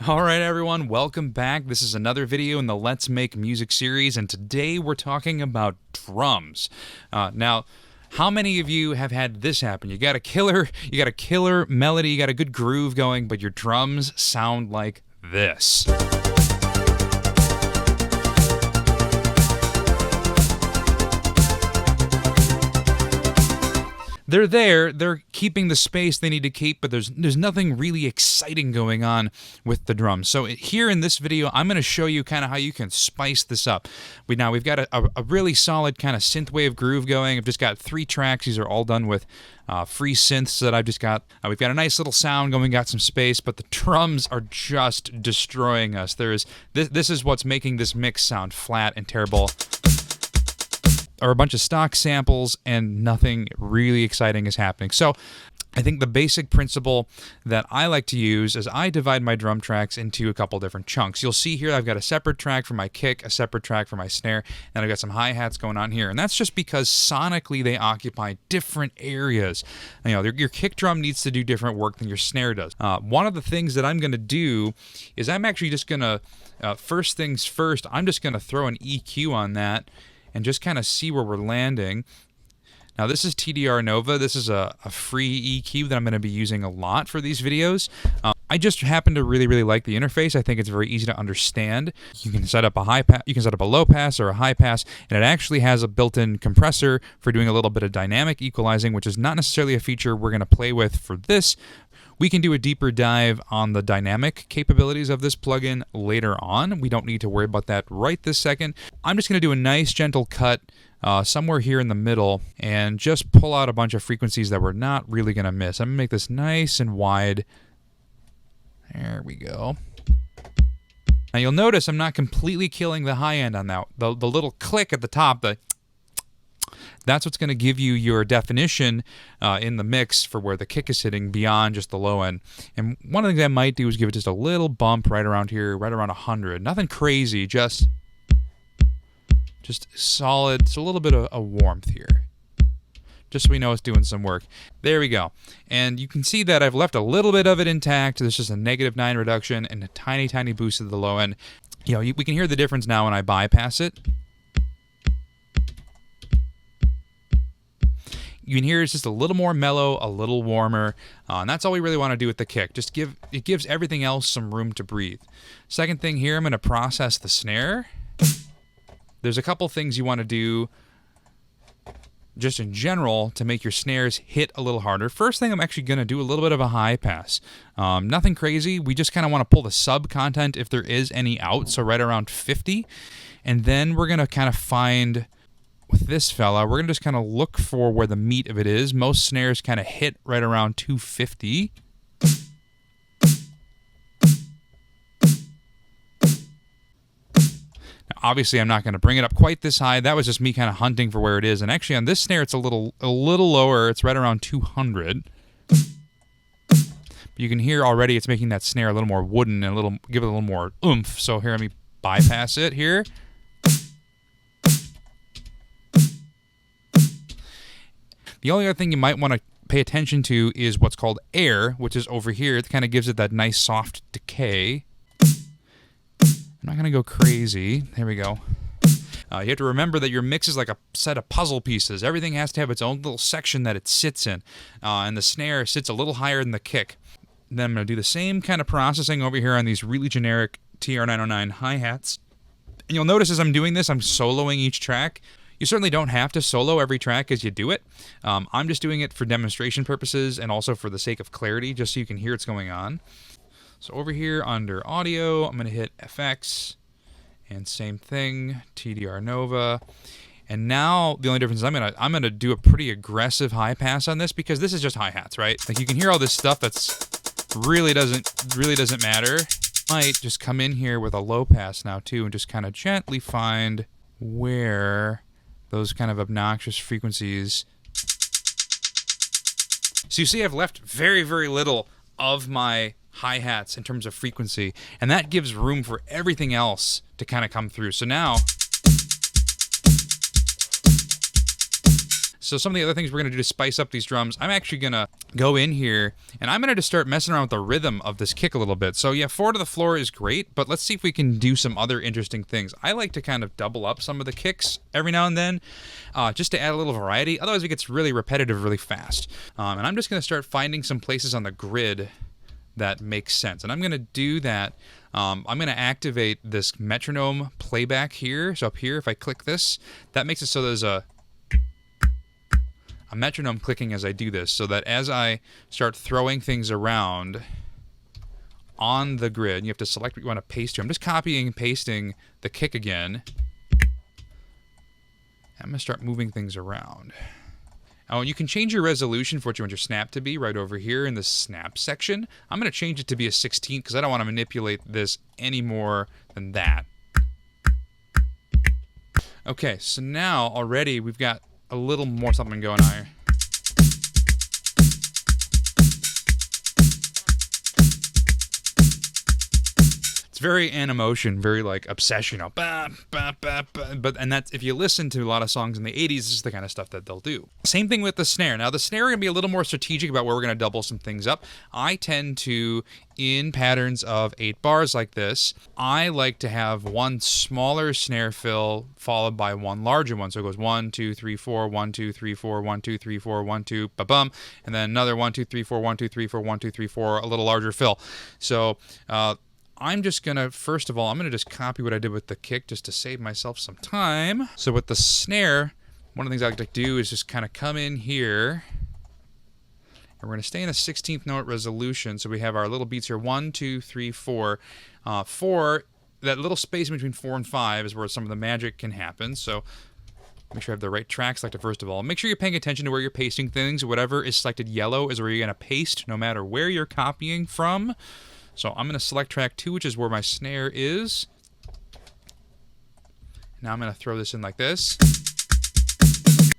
Alright everyone, welcome back. This is another video in the Let's Make Music series, and today we're talking about drums. Now, how many of you have had this happen? You got a killer melody, you got a good groove going, but your drums sound like this. They're there, they're keeping the space they need to keep, but there's nothing really exciting going on with the drums. So here in this video, I'm going to show you kind of how you can spice this up. We've got a really solid kind of synthwave groove going. I've just got 3 tracks. These are all done with free synths that I've just got. We've got a nice little sound going, got some space, but the drums are just destroying us. This is what's making this mix sound flat and terrible. Or a bunch of stock samples and nothing really exciting is happening. So I think the basic principle that I like to use is I divide my drum tracks into a couple different chunks. You'll see here I've got a separate track for my kick, a separate track for my snare, and I've got some hi-hats going on here. And that's just because sonically they occupy different areas. You know, your kick drum needs to do different work than your snare does. One of the things that I'm going to do is I'm actually just going to, first things first, I'm just going to throw an EQ on that and just kind of see where we're landing. Now this is d.notive. This is a free EQ that I'm going to be using a lot for these videos. I just happen to really like the interface. I think it's very easy to understand. You can set up a high pass, you can set up a low pass or a high pass, and it actually has a built-in compressor for doing a little bit of dynamic equalizing, which is not necessarily a feature we're going to play with for this. We can do a deeper dive on the dynamic capabilities of this plugin later on. We don't need to worry about that right this second. I'm just going to do a nice gentle cut somewhere here in the middle and just pull out a bunch of frequencies that we're not really going to miss. I'm going to make this nice and wide. There we go. Now you'll notice I'm not completely killing the high end on that. The little click at the top, that's what's going to give you your definition in the mix for where the kick is hitting beyond just the low end. And one of the things I might do is give it just a little bump right around here, right around 100. Nothing crazy, just solid. It's a little bit of a warmth here, just so we know it's doing some work. There we go. And you can see that I've left a little bit of it intact. There's just a -9 reduction and a tiny boost at the low end. You know, we can hear the difference now when I bypass it. You can hear it's just a little more mellow, a little warmer, and that's all we really want to do with the kick. It gives everything else some room to breathe. Second thing here, I'm going to process the snare. There's a couple things you want to do just in general to make your snares hit a little harder. First thing, I'm actually going to do a little bit of a high pass. Nothing crazy. We just kind of want to pull the sub content if there is any out, so right around 50. And then we're going to kind of find, with this fella, we're going to just kind of look for where the meat of it is. Most snares kind of hit right around 250. Now, obviously, I'm not going to bring it up quite this high. That was just me kind of hunting for where it is. And actually, on this snare, it's a little lower. It's right around 200. But you can hear already it's making that snare a little more wooden and give it a little more oomph. So here, let me bypass it here. The only other thing you might want to pay attention to is what's called air, which is over here. It kind of gives it that nice soft decay. I'm not going to go crazy. There we go. You have to remember that your mix is like a set of puzzle pieces. Everything has to have its own little section that it sits in. And the snare sits a little higher than the kick. Then I'm going to do the same kind of processing over here on these really generic TR-909 hi-hats. And you'll notice as I'm doing this, I'm soloing each track. You certainly don't have to solo every track as you do it. I'm just doing it for demonstration purposes and also for the sake of clarity, just so you can hear what's going on. So over here under audio, I'm going to hit FX, and same thing, d.notive. And now the only difference is I'm gonna do a pretty aggressive high pass on this because this is just hi-hats, right? Like you can hear all this stuff that's really doesn't matter. Might just come in here with a low pass now too, and just kind of gently find where those kind of obnoxious frequencies. So you see I've left very little of my hi-hats in terms of frequency, and that gives room for everything else to kind of come through. So So some of the other things we're going to do to spice up these drums, I'm actually going to go in here and I'm going to just start messing around with the rhythm of this kick a little bit. So yeah, 4 to the floor is great, but let's see if we can do some other interesting things. I like to kind of double up some of the kicks every now and then, just to add a little variety. Otherwise it gets really repetitive really fast. And I'm just going to start finding some places on the grid that makes sense. And I'm going to do that. I'm going to activate this metronome playback here. So up here, if I click this, that makes it so there's a metronome clicking as I do this, so that as I start throwing things around on the grid, you have to select what you want to paste to. I'm just copying and pasting the kick again. I'm going to start moving things around. Oh, and you can change your resolution for what you want your snap to be right over here in the snap section. I'm going to change it to be a 16 because I don't want to manipulate this any more than that. Okay, so now already we've got a little more something going on here. It's very Animotion, very like Obsession, bah, bah, bah, bah. And that's, if you listen to a lot of songs in the 80s, this is the kind of stuff that they'll do. Same thing with the snare. Now the snare are going to be a little more strategic about where we're going to double some things up. I tend to, in patterns of 8 bars like this, I like to have one smaller snare fill followed by one larger one. So it goes 1, 2, 3, 4, 1, 2, 3, 4, 1, 2, 3, 4, 1, 2, ba-bum, and then another 1, 2, 3, 4, 1, 2, 3, 4, 1, 2, 3, 4, a little larger fill. So I'm just going to, first of all, I'm going to just copy what I did with the kick just to save myself some time. So with the snare, one of the things I like to do is just kind of come in here, and we're going to stay in a 16th note resolution. So we have our little beats here, 1, 2, 3, 4. 4, that little space between 4 and 5 is where some of the magic can happen. So make sure I have the right track selected first of all. Make sure you're paying attention to where you're pasting things. Whatever is selected yellow is where you're going to paste, no matter where you're copying from. So I'm going to select track 2, which is where my snare is. Now I'm going to throw this in like this.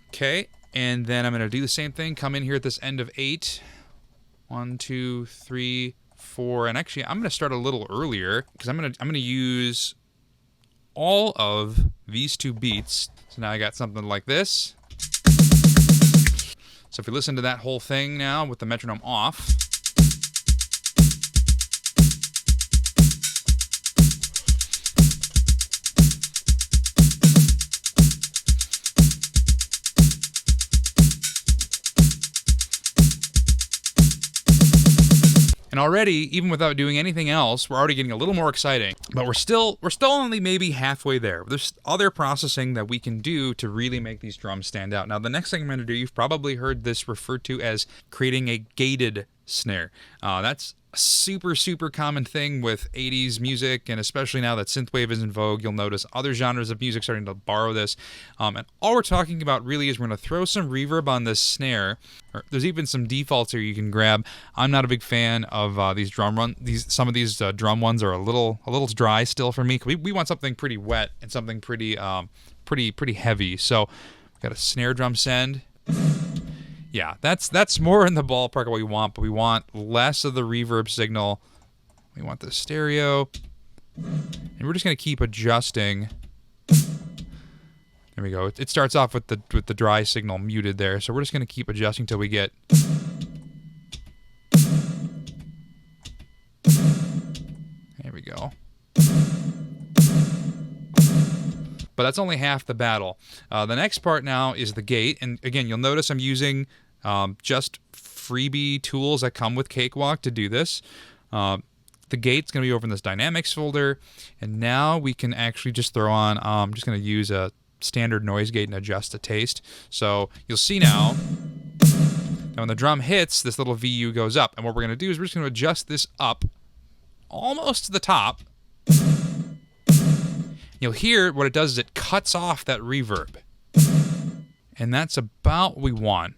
Okay, and then I'm going to do the same thing. Come in here at this end of 8. 1, 2, 3, 4. And actually, I'm going to start a little earlier because I'm going to use all of these 2 beats. So now I got something like this. So if we listen to that whole thing now with the metronome off. And already, even without doing anything else, we're already getting a little more exciting. But we're still only maybe halfway there. There's other processing that we can do to really make these drums stand out. Now, the next thing I'm going to do, you've probably heard this referred to as creating a gated snare. That's a super, super common thing with 80s music, and especially now that synthwave is in vogue, you'll notice other genres of music starting to borrow this. And all we're talking about really is we're going to throw some reverb on this snare. There's even some defaults here you can grab. I'm not a big fan of these drum run. Some of these drum ones are a little dry still for me. We want something pretty wet and something pretty heavy. So we've got a snare drum send. Yeah, that's more in the ballpark of what we want, but we want less of the reverb signal. We want the stereo. And we're just going to keep adjusting. There we go. It starts off with the dry signal muted there, so we're just going to keep adjusting till we get. There we go. But that's only half the battle. The next part now is the gate, and again, you'll notice I'm using just freebie tools that come with Cakewalk to do this. The gate's going to be over in this Dynamics folder, and now we can actually just throw on, I'm just going to use a standard noise gate and adjust the taste. So you'll see now when the drum hits, this little VU goes up, and what we're going to do is we're just going to adjust this up almost to the top. You'll hear what it does is it cuts off that reverb. And that's about what we want.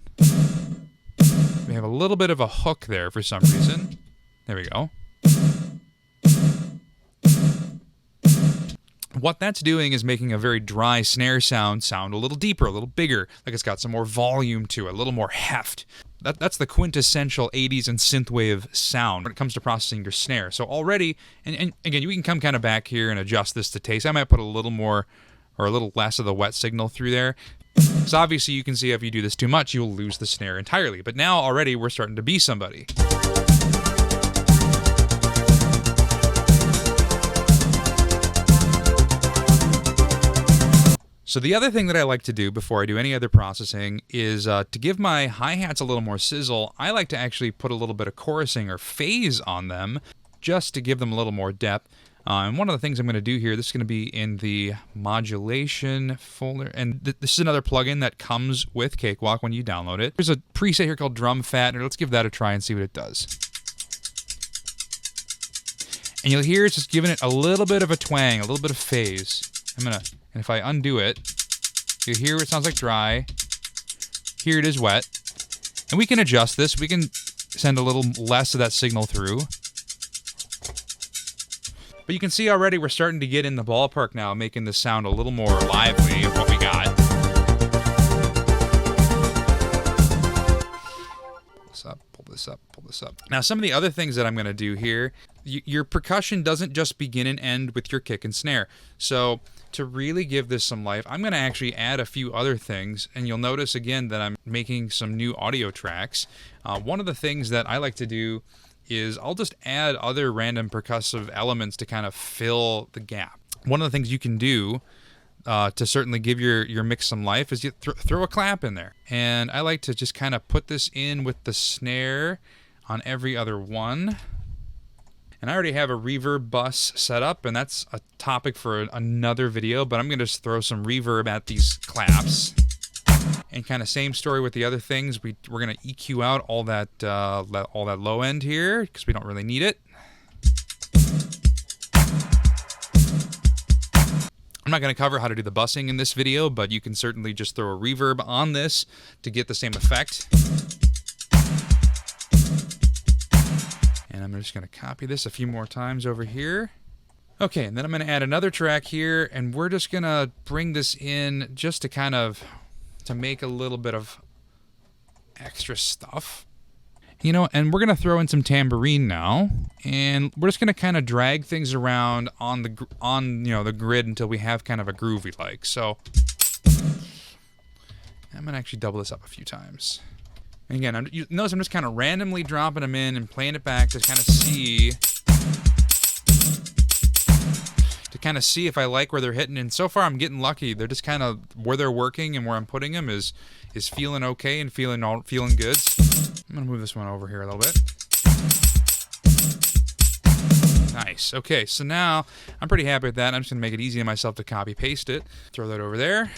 We have a little bit of a hook there for some reason. There we go. What that's doing is making a very dry snare sound a little deeper, a little bigger, like it's got some more volume to it, a little more heft. That's the quintessential 80s and synthwave sound when it comes to processing your snare. So already, and again, you can come kind of back here and adjust this to taste. I might put a little more or a little less of the wet signal through there. So obviously you can see if you do this too much, you'll lose the snare entirely. But now already we're starting to be somebody. So the other thing that I like to do before I do any other processing is to give my hi-hats a little more sizzle, I like to actually put a little bit of chorusing or phase on them just to give them a little more depth. And one of the things I'm going to do here, this is going to be in the modulation folder, and this is another plugin that comes with Cakewalk when you download it. There's a preset here called Drum Fattener. Let's give that a try and see what it does. And you'll hear it's just giving it a little bit of a twang, a little bit of phase. And if I undo it, you hear it sounds like dry. Here it is wet. And we can adjust this. We can send a little less of that signal through. But you can see already we're starting to get in the ballpark now, making this sound a little more lively of what we got. Pull this up, pull this up. Now, some of the other things that I'm going to do here, your percussion doesn't just begin and end with your kick and snare. So to really give this some life, I'm going to actually add a few other things, and you'll notice again that I'm making some new audio tracks. One of the things that I like to do is I'll just add other random percussive elements to kind of fill the gap. One of the things you can do to certainly give your mix some life is you throw a clap in there. And I like to just kind of put this in with the snare on every other one. And I already have a reverb bus set up, and that's a topic for another video, but I'm going to just throw some reverb at these claps. And kind of same story with the other things. We're going to EQ out all that low end here because we don't really need it. I'm not going to cover how to do the bussing in this video, but you can certainly just throw a reverb on this to get the same effect. And I'm just going to copy this a few more times over here. Okay, and then I'm going to add another track here, and we're just going to bring this in just to kind of to make a little bit of extra stuff. You know, and we're going to throw in some tambourine now, and we're just going to kind of drag things around on the the grid until we have kind of a groove we like. So I'm going to actually double this up a few times. And again, you notice I'm just kind of randomly dropping them in and playing it back to kind of see if I like where they're hitting. And so far I'm getting lucky. They're just kind of where they're working and where I'm putting them is feeling okay and feeling good. I'm gonna move this one over here a little bit. Nice. Okay, so now I'm pretty happy with that. I'm just gonna make it easy on myself to copy paste it. Throw that over there.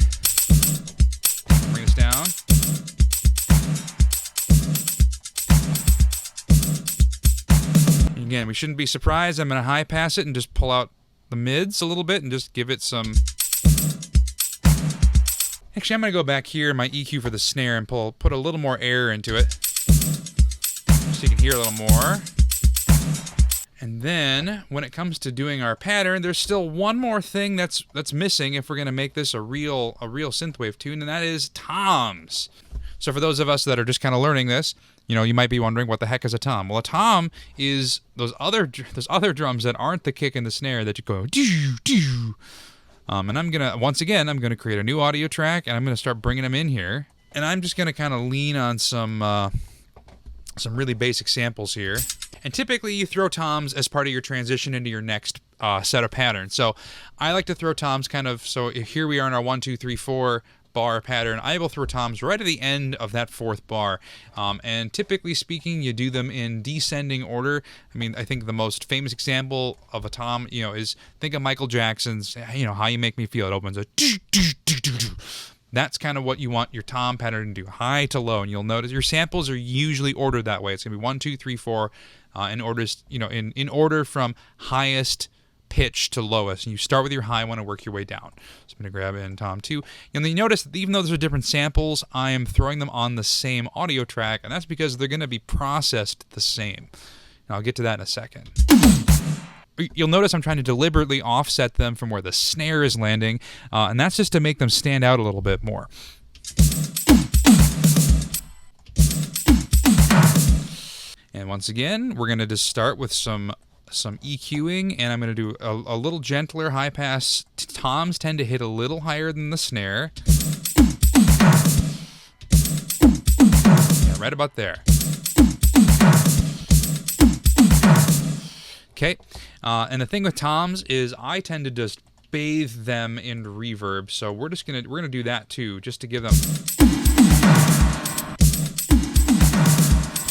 Bring this down. Again, we shouldn't be surprised. I'm going to high pass it and just pull out the mids a little bit and just give it some... Actually, I'm going to go back here in my EQ for the snare and put a little more air into it so you can hear a little more. And then, when it comes to doing our pattern, there's still one more thing that's missing if we're going to make this a real synthwave tune, and that is toms. So for those of us that are just kind of learning this, you might be wondering, what the heck is a tom? Well, a tom is those other drums that aren't the kick and the snare that you go doo doo. And I'm gonna create a new audio track, and I'm gonna start bringing them in here, and I'm just gonna kind of lean on some really basic samples here. And typically, you throw toms as part of your transition into your next set of patterns. So I like to throw toms kind of. So here we are in our 1, 2, 3, 4. Bar pattern. I will throw toms right at the end of that fourth bar, and typically speaking, you do them in descending order. I mean, I think the most famous example of a tom, is think of Michael Jackson's, How You Make Me Feel. It opens a. That's kind of what you want your tom pattern to do, high to low, and you'll notice your samples are usually ordered that way. It's gonna be 1, 2, 3, 4, in orders, in order from highest pitch to lowest, and you start with your high one and work your way down. So I'm going to grab in tom 2. And then you notice that even though those are different samples, I am throwing them on the same audio track, and that's because they're going to be processed the same. And I'll get to that in a second. You'll notice I'm trying to deliberately offset them from where the snare is landing, and that's just to make them stand out a little bit more. And once again, we're going to just start with some some EQing, and I'm going to do a little gentler high pass. Toms tend to hit a little higher than the snare. Yeah, right about there. Okay, and the thing with toms is I tend to just bathe them in reverb, so we're gonna do that too, just to give them,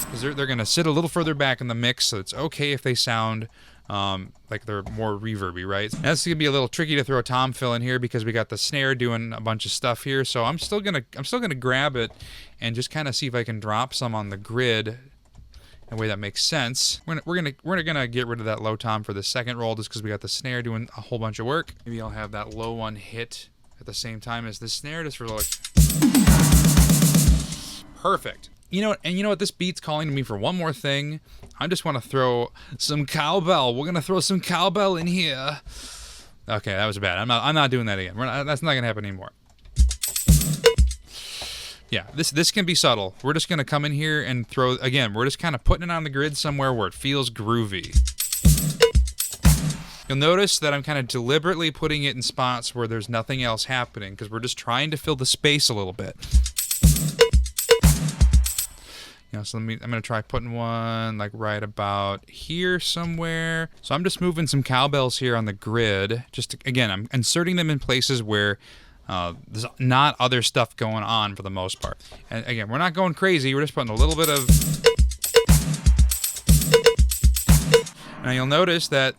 because they're gonna sit a little further back in the mix, so it's okay if they sound like they're more reverby, right? And that's gonna be a little tricky to throw a tom fill in here because we got the snare doing a bunch of stuff here, so I'm still gonna grab it and just kind of see if I can drop some on the grid. In a way that makes sense. We're gonna get rid of that low tom for the second roll just because we got the snare doing a whole bunch of work. Maybe I'll have that low one hit at the same time as the snare just for like perfect. You know what? This beat's calling to me for one more thing. I just want to throw some cowbell. We're gonna throw some cowbell in here. Okay, that was bad. I'm not doing that again. That's not gonna happen anymore. Yeah, this can be subtle. We're just going to come in here and throw, again, we're just kind of putting it on the grid somewhere where it feels groovy. You'll notice that I'm kind of deliberately putting it in spots where there's nothing else happening because we're just trying to fill the space a little bit. So I'm going to try putting one like right about here somewhere. So I'm just moving some cowbells here on the grid. Again, I'm inserting them in places where there's not other stuff going on for the most part. And again, we're not going crazy. We're just putting a little bit of... Now you'll notice that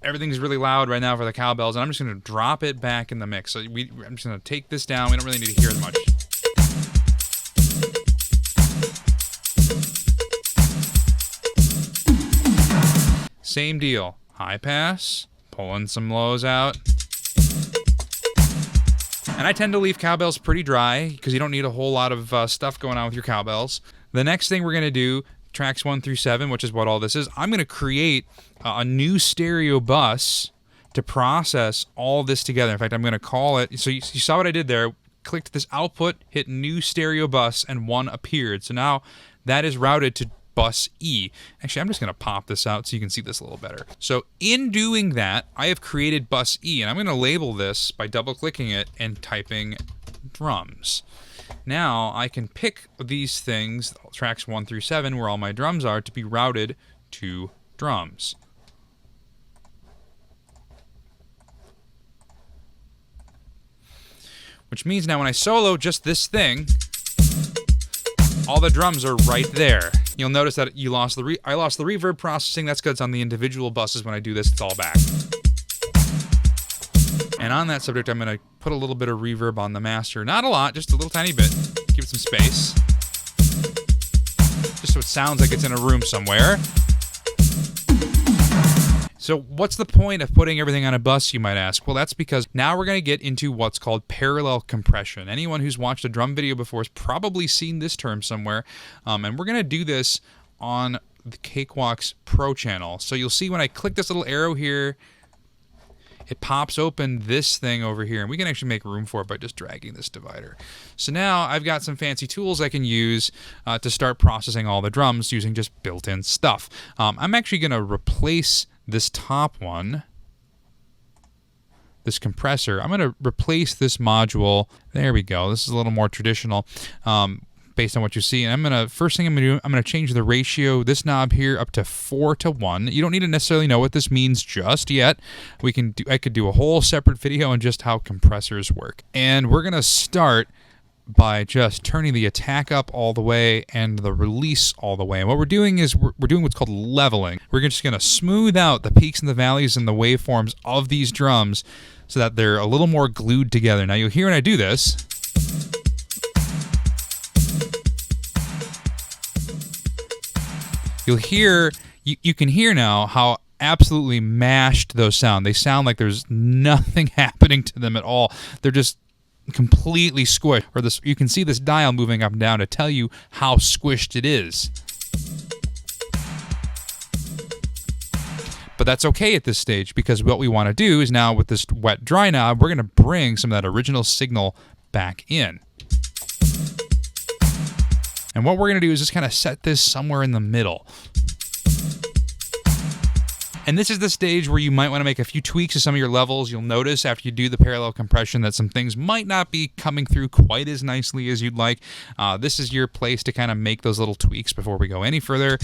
everything's really loud right now for the cowbells, and I'm just going to drop it back in the mix. So I'm just going to take this down. We don't really need to hear as much. Same deal. High pass, pulling some lows out. And I tend to leave cowbells pretty dry because you don't need a whole lot of stuff going on with your cowbells. The next thing we're going to do, tracks 1 through 7, which is what all this is, I'm going to create a new stereo bus to process all this together. In fact, I'm going to call it, so you saw what I did there, clicked this output, hit new stereo bus, and one appeared. So now that is routed to bus E. Actually, I'm just going to pop this out so you can see this a little better. So in doing that, I have created bus E, and I'm going to label this by double-clicking it and typing drums. Now I can pick these things, tracks 1 through 7, where all my drums are, to be routed to drums. Which means now when I solo just this thing, all the drums are right there. You'll notice that I lost the reverb processing. That's good. It's on the individual buses. When I do this, it's all back. And on that subject, I'm going to put a little bit of reverb on the master. Not a lot, just a little tiny bit. Give it some space. Just so it sounds like it's in a room somewhere. So what's the point of putting everything on a bus, you might ask? Well, that's because now we're going to get into what's called parallel compression. Anyone who's watched a drum video before has probably seen this term somewhere. And we're going to do this on the Cakewalk's Pro channel. So you'll see when I click this little arrow here, it pops open this thing over here, and we can actually make room for it by just dragging this divider. So now I've got some fancy tools I can use to start processing all the drums using just built-in stuff. I'm actually going to replace this top one, this compressor. I'm going to replace this module. There we go. This is a little more traditional based on what you see. And first thing I'm going to do, I'm going to change the ratio, this knob here, up to 4:1. You don't need to necessarily know what this means just yet. I could do a whole separate video on just how compressors work. And we're going to start by just turning the attack up all the way and the release all the way. And what we're doing is we're doing what's called leveling. We're just going to smooth out the peaks and the valleys and the waveforms of these drums so that they're a little more glued together. Now you'll hear when I do this, you can hear now how absolutely mashed those sound. They sound like there's nothing happening to them at all. They're just completely squished. Or you can see this dial moving up and down to tell you how squished it is. But that's okay at this stage, because what we want to do is now with this wet dry knob, we're going to bring some of that original signal back in. And what we're going to do is just kind of set this somewhere in the middle. And this is the stage where you might want to make a few tweaks to some of your levels. You'll notice after you do the parallel compression that some things might not be coming through quite as nicely as you'd like. This is your place to kind of make those little tweaks before we go any further.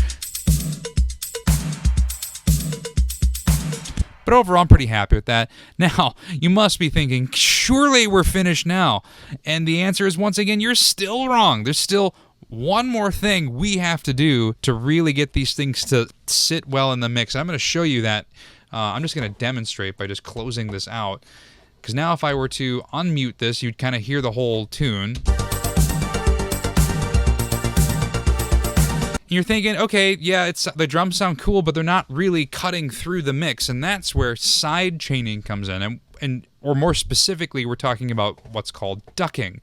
But overall, I'm pretty happy with that. Now, you must be thinking, surely we're finished now. And the answer is, once again, you're still wrong. There's still one more thing we have to do to really get these things to sit well in the mix. I'm going to show you that. I'm just going to demonstrate by just closing this out. Because now if I were to unmute this, you'd kind of hear the whole tune. You're thinking, okay, yeah, the drums sound cool, but they're not really cutting through the mix, and that's where side chaining comes in, or more specifically, we're talking about what's called ducking.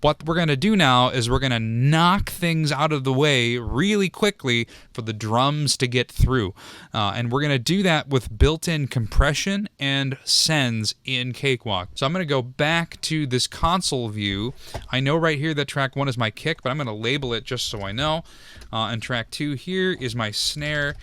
What we're going to do now is we're going to knock things out of the way really quickly for the drums to get through. And we're going to do that with built-in compression and sends in Cakewalk. So I'm going to go back to this console view. I know right here that track 1 is my kick, but I'm going to label it just so I know. And track 2 here is my snare.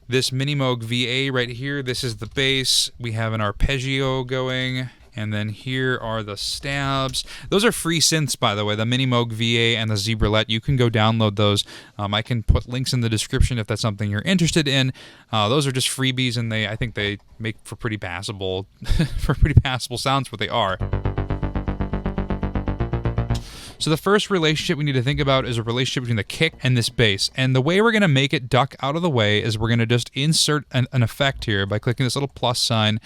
This Minimoog VA right here, this is the bass. We have an arpeggio going. And then here are the stabs. Those are free synths, by the way, the Minimoog VA and the Zebralette. You can go download those. I can put links in the description if that's something you're interested in. Those are just freebies, and I think they make for pretty passable, sounds, what they are. So the first relationship we need to think about is a relationship between the kick and this bass. And the way we're going to make it duck out of the way is we're going to just insert an effect here by clicking this little plus sign.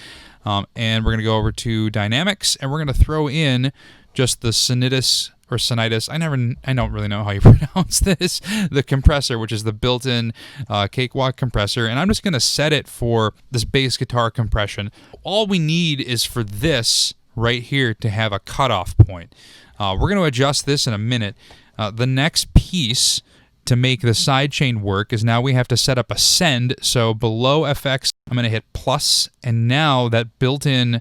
And we're going to go over to Dynamics, and we're going to throw in just the Sonitus, or Sonitus, I don't really know how you pronounce this, the compressor, which is the built-in Cakewalk compressor. And I'm just going to set it for this bass guitar compression. All we need is for this right here to have a cutoff point. We're going to adjust this in a minute. The next piece to make the sidechain work is now we have to set up a send. So below FX, I'm going to hit plus, and now that built-in,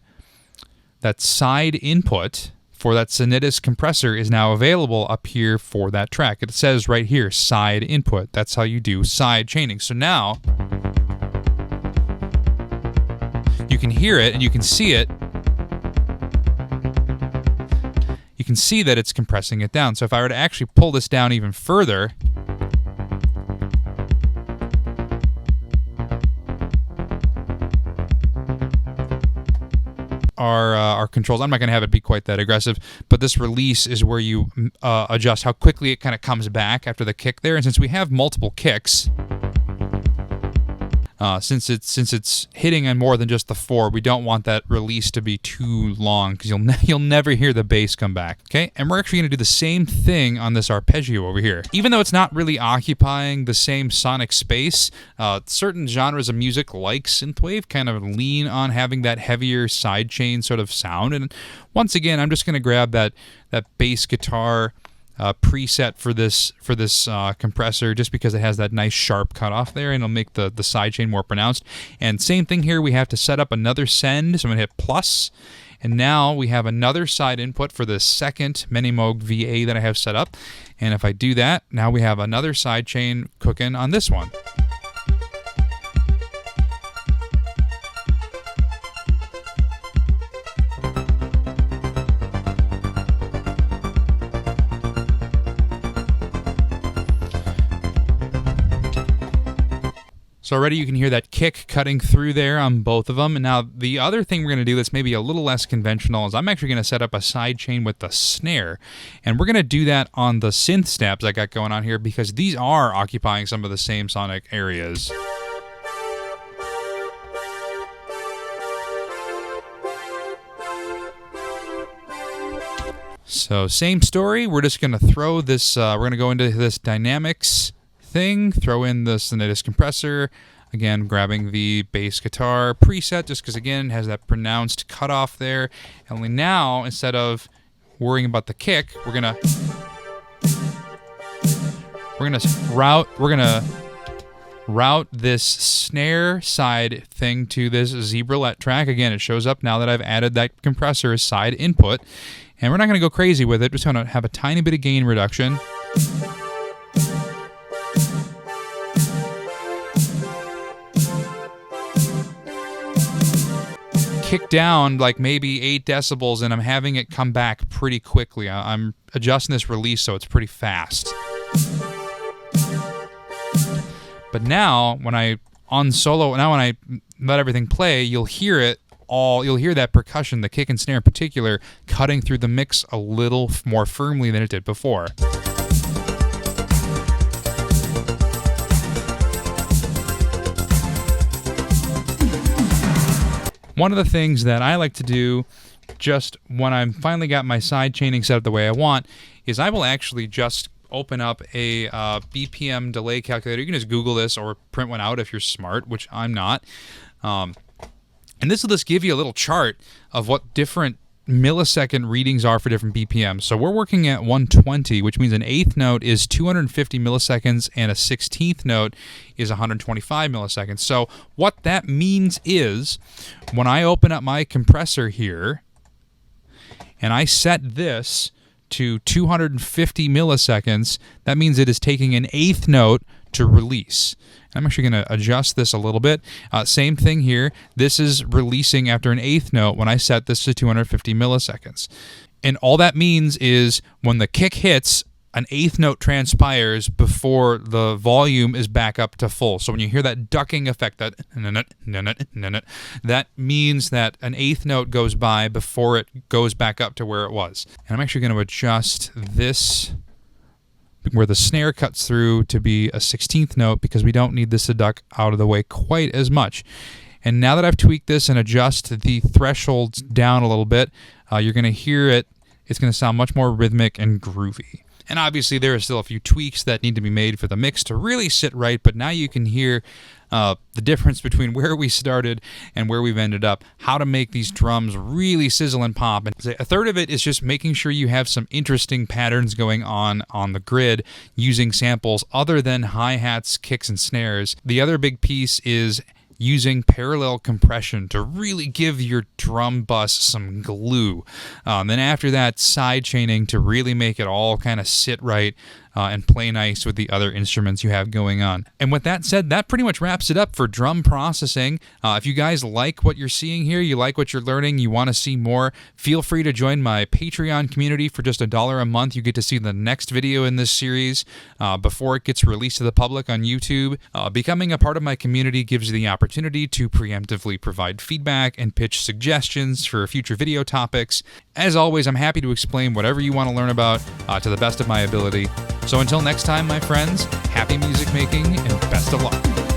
that side input for that Sonitus compressor is now available up here for that track. It says right here, side input. That's how you do side chaining. So now you can hear it and you can see it. You can see that it's compressing it down. So if I were to actually pull this down even further, our controls, I'm not going to have it be quite that aggressive, but this release is where you adjust how quickly it kind of comes back after the kick there. And since we have multiple kicks, since it's hitting on more than just the 4, we don't want that release to be too long because you'll never hear the bass come back. Okay, and we're actually going to do the same thing on this arpeggio over here. Even though it's not really occupying the same sonic space, certain genres of music like synthwave kind of lean on having that heavier sidechain sort of sound. And once again, I'm just going to grab that bass guitar preset for this compressor, just because it has that nice sharp cutoff there, and it'll make the sidechain more pronounced. And same thing here, we have to set up another send, so I'm going to hit plus, and now we have another side input for the second Minimoog VA that I have set up. And if I do that, now we have another sidechain cooking on this one. So already you can hear that kick cutting through there on both of them. And now the other thing we're going to do that's maybe a little less conventional is I'm actually going to set up a sidechain with the snare. And we're going to do that on the synth stabs I got going on here because these are occupying some of the same sonic areas. So same story, we're just going to throw this, we're going to go into this dynamics thing, throw in the Sonitus compressor, again grabbing the bass guitar preset just because again it has that pronounced cutoff there. And only now, instead of worrying about the kick, we're gonna route this snare side thing to this Zebralette track. Again, it shows up now that I've added that compressor as side input, and we're not going to go crazy with it, just going to have a tiny bit of gain reduction. kick down like maybe 8 decibels, and I'm having it come back pretty quickly. I'm adjusting this release so it's pretty fast. But now when I let everything play, you'll hear it all. You'll hear that percussion, the kick and snare in particular, cutting through the mix a little more firmly than it did before. One of the things that I like to do just when I've finally got my side chaining set up the way I want is I will actually just open up a Bpm Delay Calculator. You can just Google this or print one out if you're smart, which I'm not. And this will just give you a little chart of what different millisecond readings are for different BPMs. So we're working at 120, which means an eighth note is 250 milliseconds and a 16th note is 125 milliseconds. So what that means is when I open up my compressor here and I set this to 250 milliseconds, that means it is taking an eighth note to release. I'm actually going to adjust this a little bit. Same thing here. This is releasing after an eighth note when I set this to 250 milliseconds. And all that means is when the kick hits, an eighth note transpires before the volume is back up to full. So when you hear that ducking effect, that means that an eighth note goes by before it goes back up to where it was. And I'm actually going to adjust this where the snare cuts through to be a 16th note because we don't need this to duck out of the way quite as much. And now that I've tweaked this and adjust the thresholds down a little bit, you're going to hear it. It's going to sound much more rhythmic and groovy. And obviously there are still a few tweaks that need to be made for the mix to really sit right, but now you can hear the difference between where we started and where we've ended up, how to make these drums really sizzle and pop. And a third of it is just making sure you have some interesting patterns going on the grid using samples other than hi-hats, kicks, and snares. The other big piece is using parallel compression to really give your drum bus some glue. Then after that, side chaining to really make it all kind of sit right and play nice with the other instruments you have going on. And with that said, that pretty much wraps it up for drum processing. If you guys like what you're seeing here, you like what you're learning, you want to see more, feel free to join my Patreon community for just $1 a month. You get to see the next video in this series before it gets released to the public on YouTube. Becoming a part of my community gives you the opportunity to preemptively provide feedback and pitch suggestions for future video topics. As always, I'm happy to explain whatever you want to learn about to the best of my ability. So until next time, my friends, happy music making and best of luck.